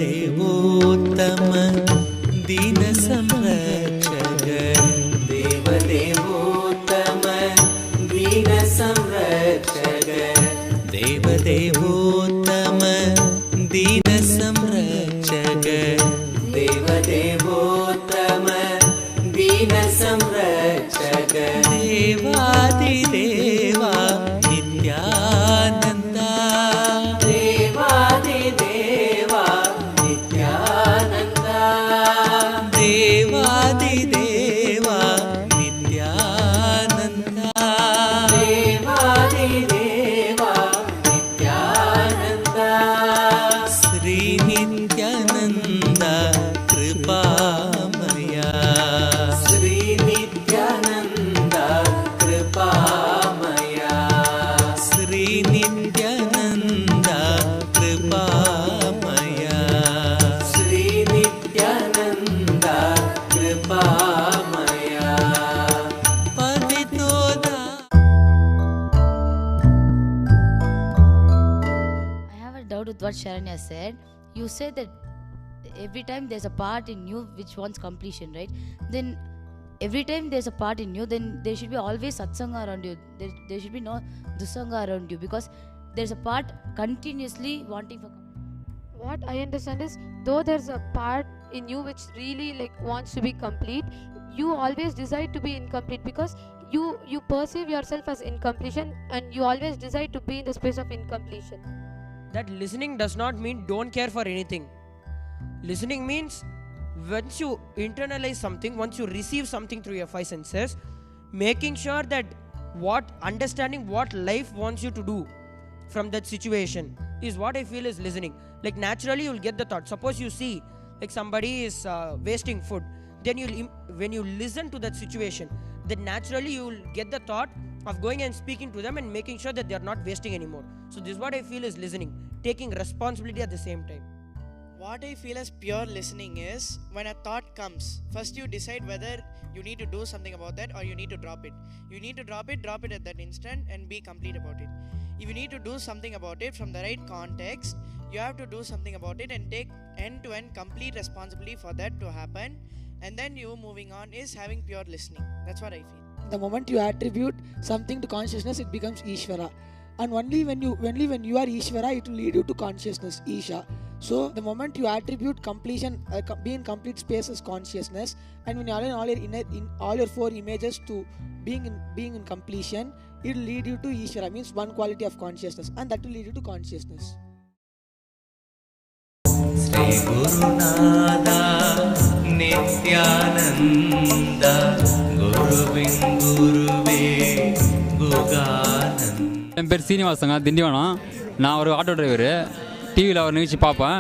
देवदेवोत्तम दीन संरक्षक देवदेवोत्तम दीन संरक्षक देवदेवोत्तम दीन संरक्षक देवदेवोत्तम दीन संरक्षक देवादिदेवा Nityananda देवादिदेवा Nityananda देवादिदेवा Nityananda देवादिदेवा Nityananda Shri Nityanand कृपामया Shri Nityanand कृपामया Shri Nityanand कृपामया Shri Nityanand कृपामया पतितोदा I have a doubt with what Sharanya said. You said that every time there's a part in you which wants completion, right? Then every time there's a part in you, then there should be always satsanga around you. There should be no dusanga around you, because there's a part continuously wanting for completion. What I understand is, though there's a part in you which really wants to be complete, you always decide to be incomplete, because you perceive yourself as incompletion, and you always decide to be in the space of incompletion. That listening does not mean don't care for anything. Listening means once you internalize something, once you receive something through your five senses, making sure that understanding what life wants you to do from that situation is what I feel is listening. Like naturally you'll get the thought. Suppose you see somebody is wasting food, then when you listen to that situation, then naturally you will get the thought of going and speaking to them and making sure that they are not wasting anymore. So this is what I feel is listening, taking responsibility at the same time. What I feel as pure listening is, when a thought comes, first you decide whether you need to do something about that or you need to drop it. You need to drop it at that instant and be complete about it. If you need to do something about it from the right context, you have to do something about it and take end-to-end complete responsibility for that to happen. And then you moving on is having pure listening. That's what I feel. The moment you attribute something to consciousness, it becomes Ishvara. And only when you are Ishvara, it will lead you to consciousness, Isha. So the moment you attribute completion, be in complete space as consciousness, and when you align all your four images to being in completion, it will lead you to Ishvara, means one quality of consciousness, and that will lead you to consciousness. Sri Gurunada Nityananda Guruvin Guruve Gugananda. என் பேர் சீனிவாசங்க, திண்டிவனம். நான் ஒரு auto driver. டிவியில் அவர் நிகழ்ச்சி பார்ப்பேன்.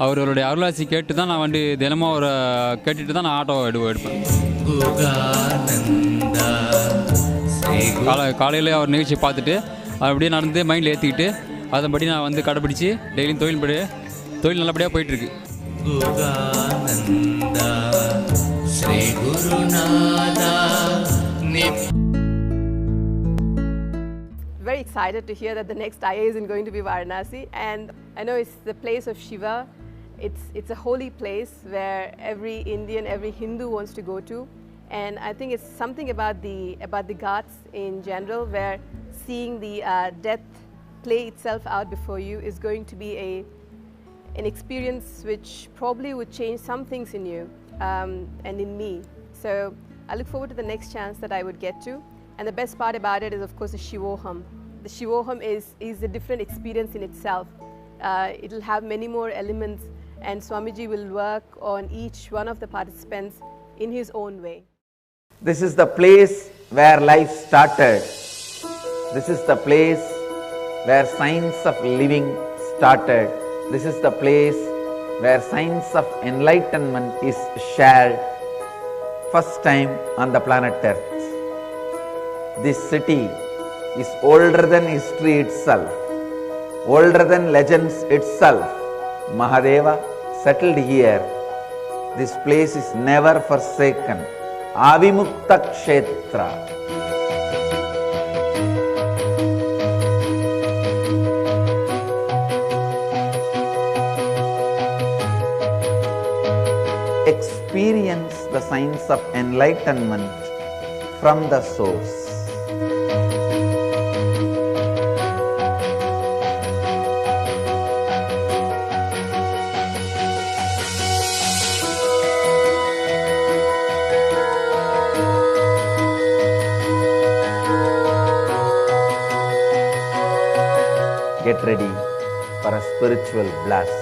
அவருடைய அருளாசி கேட்டு தான் நான் தினமும் அவரை கேட்டுட்டு தான் நான் ஆட்டோ எடுப்பேன். காலையில் அவர் நிகழ்ச்சி பார்த்துட்டு அப்படியே நடந்து மைண்டில் ஏற்றிக்கிட்டு அதன்படி நான் கடைப்பிடிச்சி டெய்லியும் தொழில் நல்லபடியாக போயிட்டுருக்கு. ஸ்ரீ குருநாதா. Very excited to hear that the next IA is going to be Varanasi, and I know it's the place of Shiva. It's a holy place where every Indian, every Hindu wants to go to, and I think it's something about the Ghats in general, where seeing the death play itself out before you is going to be an experience which probably would change some things in you and in me. So I look forward to the next chance that I would get to. And the best part about it is, of course, the Shivoham. The Shivoham is a different experience in itself. It will have many more elements, and Swamiji will work on each one of the participants in his own way. This is the place where life started. This is the place where science of living started. This is the place where science of enlightenment is shared first time on the planet Earth. This city is older than history itself, older than legends itself. Mahadeva settled here. This place is never forsaken. Avimukta Kshetra. the science of enlightenment from the source. Get ready for a spiritual blast.